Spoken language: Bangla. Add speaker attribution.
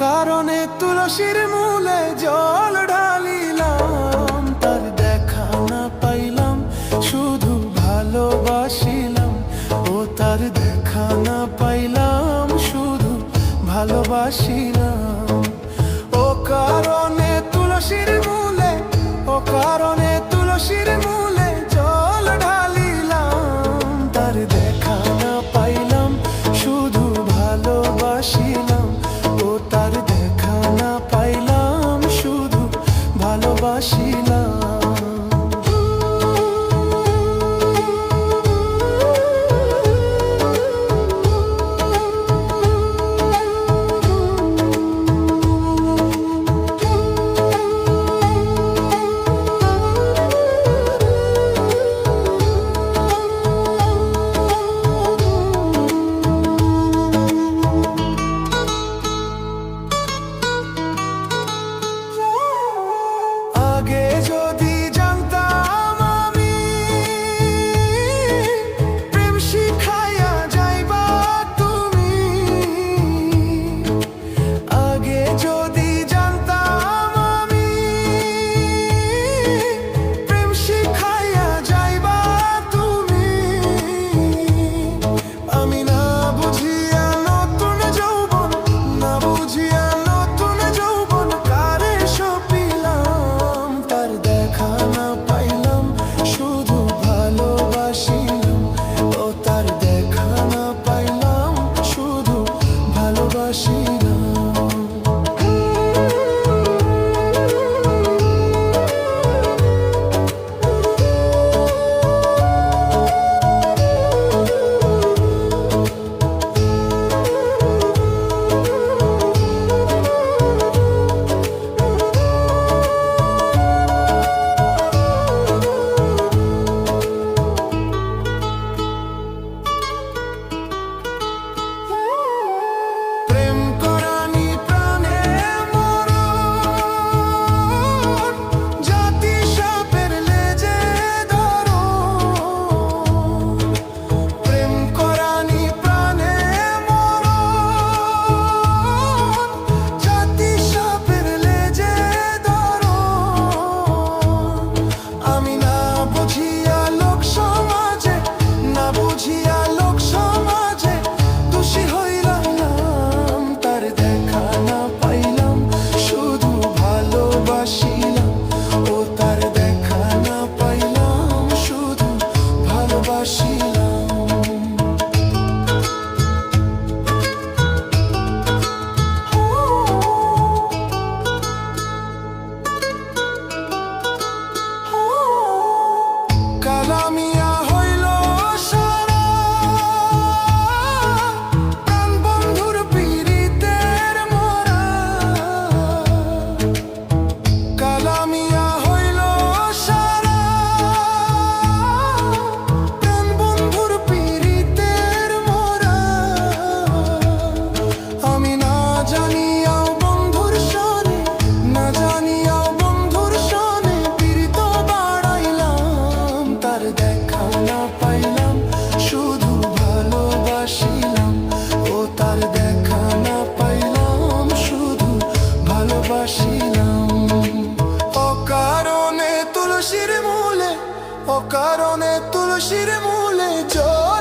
Speaker 1: কারণে তুলসীর মূলে জল ঢালিলাম, তার দেখা না পাইলাম শুধু ভালোবাসিলাম। ও তার দেখা না পাইলাম শুধু ভালোবাসিলাম। ও কারণে তুলসীর মূলে, ও কারণে তুলসীর মূলে জল ঢালিলাম, তার দেখা না পাইলাম শুধু ভালোবাসিলাম। ও তার দেখা না পাইলাম শুধু ভালোবাসিলাম। আগে যদি জানতাম আমি প্রেম শিখাইয়া যাইবা তুমি, আগে যদি জানতাম আমি প্রেম শিখাইয়া যাইবা তুমি, আমি না বুঝিয়া নতুন যৌবন, না বুঝিয়া নতুন যৌবন কারে সপিলাম, তার দেখা না পাইলাম শুধু ভালোবাসিলাম। ও তার দেখা না পাইলাম শুধু ভালোবাসিলাম। প্রেম করানি প্রাণে মরণ, জাতি সাপের লেজে ধরন। প্রেম করানি প্রাণে মরণ, জাতি সাপের লেজে ধরন। আমি না বুঝিয়া লোক সমাজে, না বুঝিয়া লোক সমাজে দোষী হইলাম, তার দেখা না পাইলাম শুধু ভালোবাসিলাম। ও তার দেখা না পাইলাম শুধু ভালোবাসিলাম। কালামিয়া হইল সারা প্রাণ বন্ধুর পীড়িতের মোরা, কালামিয়া হইল সারা প্রাণ বন্ধুর পীড়িতের মোরা। আমি না জানিয়াও বন্ধুর সনে, না জানিয়াও বন্ধুর সনে পীড়িত বাড়াইলাম, তার দেখা না পাইলাম শুধু ভালোবাসিলাম। ও তার দেখা না পাইলাম শুধু ভালোবাসিলাম। অকারণে তুলসীর মূলে, অকারণে তুলসীর মূলে জল